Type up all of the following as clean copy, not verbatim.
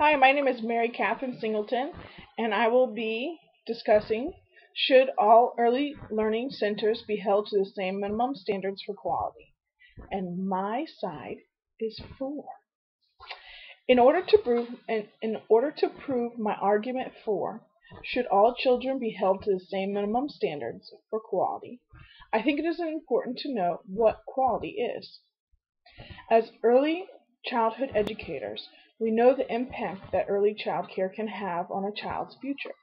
Hi, my name is Mary Catherine Singleton, and I will be discussing should all early learning centers be held to the same minimum standards for quality? And my side is for. In order to prove my argument for should all children be held to the same minimum standards for quality, I think it is important to know what quality is. As early childhood educators, we know the impact that early child care can have on a child's future.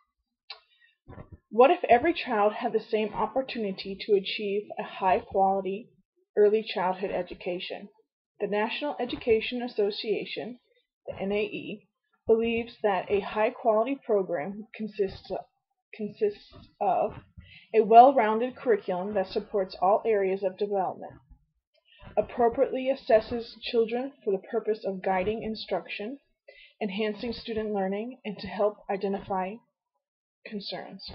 What if every child had the same opportunity to achieve a high-quality early childhood education? The National Education Association, the NAE, believes that a high-quality program consists of a well-rounded curriculum that supports all areas of development, appropriately assesses children for the purpose of guiding instruction, enhancing student learning, and to help identify concerns,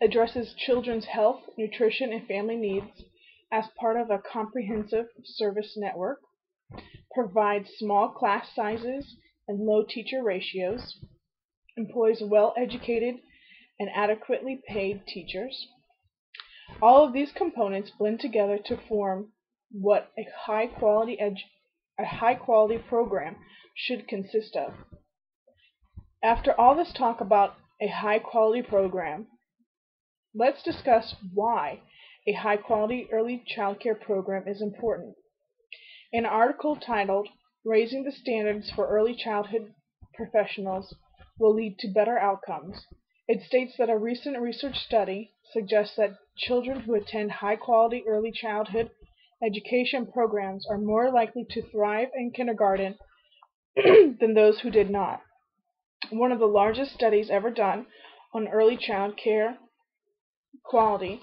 addresses children's health, nutrition, and family needs as part of a comprehensive service network, provides small class sizes and low teacher ratios, employs well-educated and adequately paid teachers. All of these components blend together to form what a high-quality program should consist of. After all this talk about a high-quality program, let's discuss why a high-quality early child care program is important. In an article titled "Raising the Standards for Early Childhood Professionals Will Lead to Better Outcomes," it states that a recent research study suggests that children who attend high-quality early childhood education programs are more likely to thrive in kindergarten than those who did not. One of the largest studies ever done on early child care quality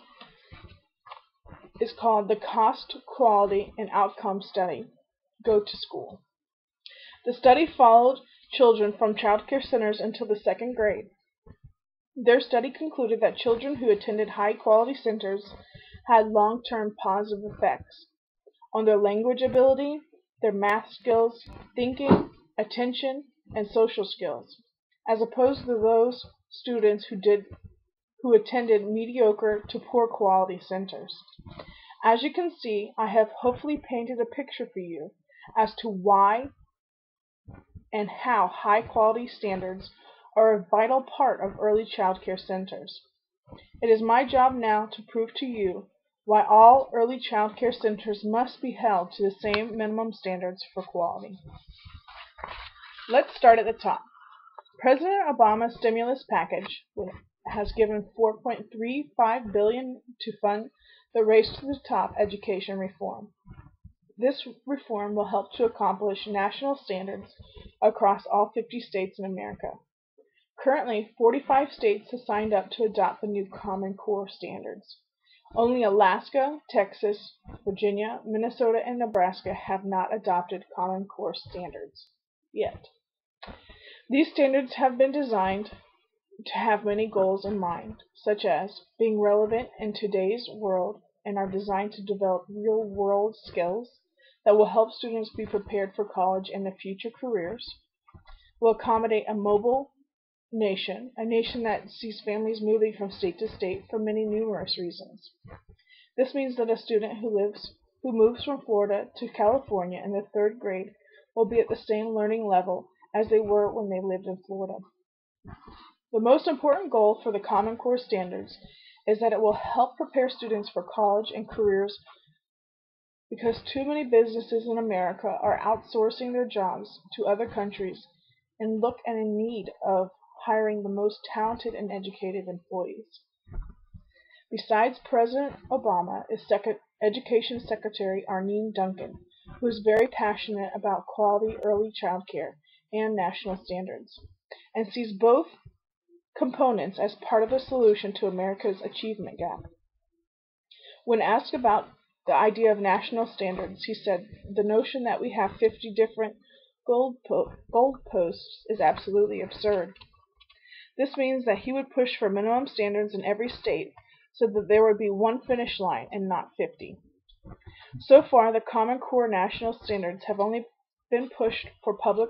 is called the Cost, Quality, and Outcome Study, Go to School. The study followed children from child care centers until the second grade. Their study concluded that children who attended high-quality centers had long-term positive effects on their language ability, their math skills, thinking, attention, and social skills, as opposed to those students who attended mediocre to poor quality centers. As you can see, I have hopefully painted a picture for you as to why and how high quality standards are a vital part of early child care centers. It is my job now to prove to you why all early child care centers must be held to the same minimum standards for quality. Let's start at the top. President Obama's stimulus package has given $4.35 billion to fund the Race to the Top education reform. This reform will help to accomplish national standards across all 50 states in America. Currently, 45 states have signed up to adopt the new Common Core standards. Only Alaska, Texas, Virginia, Minnesota, and Nebraska have not adopted Common Core standards yet. These standards have been designed to have many goals in mind, such as being relevant in today's world, and are designed to develop real-world skills that will help students be prepared for college and their future careers, will accommodate a mobile nation, a nation that sees families moving from state to state for many numerous reasons. This means that a student who moves from Florida to California in the third grade will be at the same learning level as they were when they lived in Florida. The most important goal for the Common Core standards is that it will help prepare students for college and careers, because too many businesses in America are outsourcing their jobs to other countries and look and in need of hiring the most talented and educated employees. Besides President Obama is Education Secretary Arne Duncan, who is very passionate about quality early child care and national standards, and sees both components as part of the solution to America's achievement gap. When asked about the idea of national standards, he said, "The notion that we have 50 different goalposts is absolutely absurd." This means that he would push for minimum standards in every state so that there would be one finish line and not 50. So far, the Common Core national standards have only been pushed for public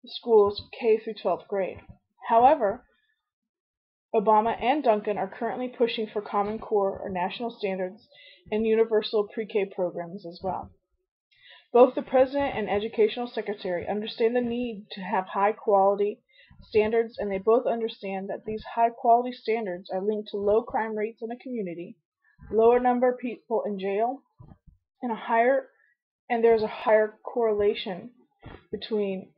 schools K through 12th grade. However, Obama and Duncan are currently pushing for Common Core or national standards in universal pre-K programs as well. Both the President and Educational Secretary understand the need to have high-quality standards, and they both understand that these high-quality standards are linked to low crime rates in a community, lower number of people in jail, and there's a higher correlation between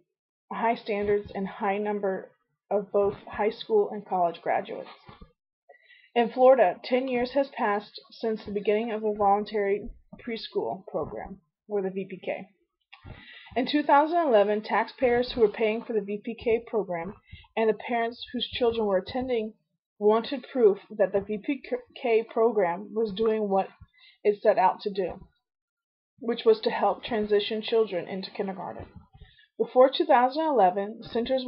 high standards and high number of both high school and college graduates. In Florida, 10 years has passed since the beginning of the voluntary preschool program, or the VPK. In 2011, taxpayers who were paying for the VPK program and the parents whose children were attending wanted proof that the VPK program was doing what it set out to do, which was to help transition children into kindergarten. Before 2011, centers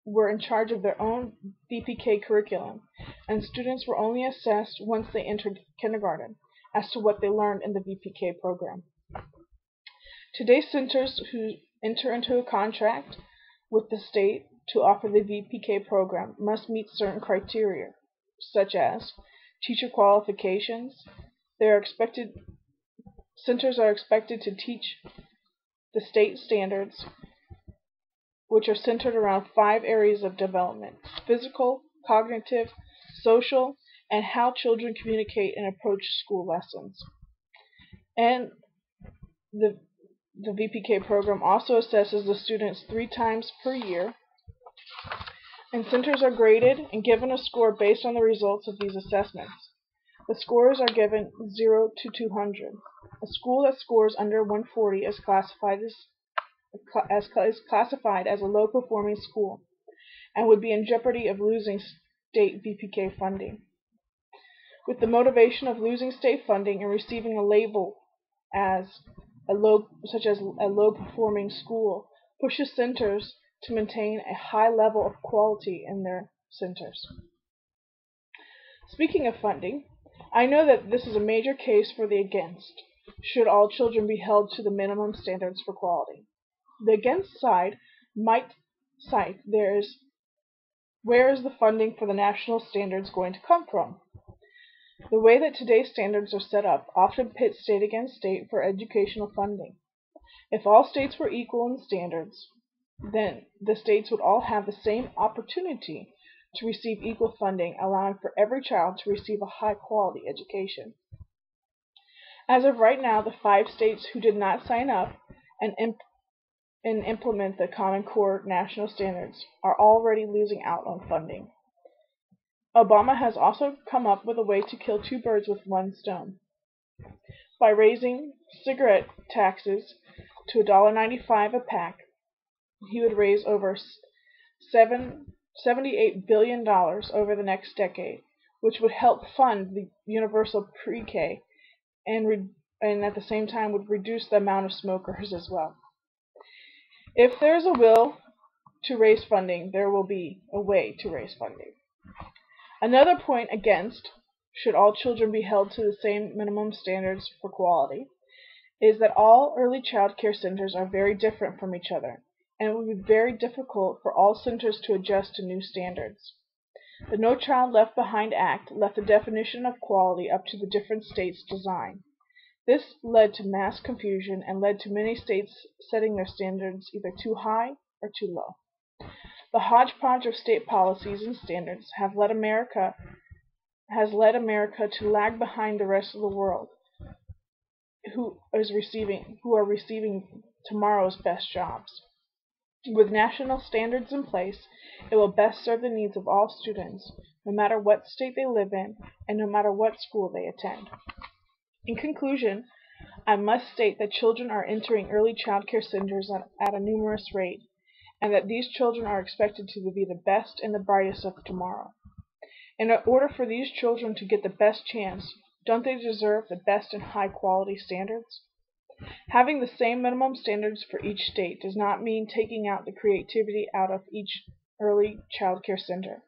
were in charge of their own VPK curriculum, and students were only assessed once they entered kindergarten as to what they learned in the VPK program. Today, centers who enter into a contract with the state to offer the VPK program must meet certain criteria, such as teacher qualifications. Centers are expected to teach the state standards, which are centered around 5 areas of development: physical, cognitive, social, and how children communicate and approach school lessons. And the VPK program also assesses the students 3 times per year, and centers are graded and given a score based on the results of these assessments. The scores are given 0 to 200. A school that scores under 140 is classified as a low-performing school and would be in jeopardy of losing state VPK funding. With the motivation of losing state funding and receiving a label such as a low-performing school, pushes centers to maintain a high level of quality in their centers. Speaking of funding, I know that this is a major case for the against. Should all children be held to the minimum standards for quality? The against side might cite where is the funding for the national standards going to come from? The way that today's standards are set up often pits state against state for educational funding. If all states were equal in standards, then the states would all have the same opportunity to receive equal funding, allowing for every child to receive a high-quality education. As of right now, the 5 states who did not sign up and implement the Common Core national standards are already losing out on funding. Obama has also come up with a way to kill 2 birds with 1 stone. By raising cigarette taxes to $1.95 a pack, he would raise over $78 billion over the next decade, which would help fund the universal pre-K and at the same time would reduce the amount of smokers as well. If there's a will to raise funding, there will be a way to raise funding. Another point against should all children be held to the same minimum standards for quality is that all early child care centers are very different from each other, and it would be very difficult for all centers to adjust to new standards. The No Child Left Behind Act left the definition of quality up to the different states' design. This led to mass confusion and led to many states setting their standards either too high or too low. The hodgepodge of state policies and standards has led America to lag behind the rest of the world, who are receiving tomorrow's best jobs. With national standards in place, it will best serve the needs of all students, no matter what state they live in and no matter what school they attend. In conclusion, I must state that children are entering early child care centers at a numerous rate, and that these children are expected to be the best and the brightest of tomorrow. In order for these children to get the best chance, don't they deserve the best and high-quality standards? Having the same minimum standards for each state does not mean taking out the creativity out of each early child care center,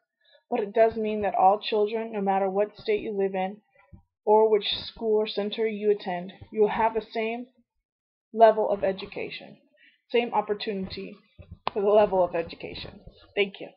but it does mean that all children, no matter what state you live in or which school or center you attend, you will have the same level of education, same opportunity for the level of education. Thank you.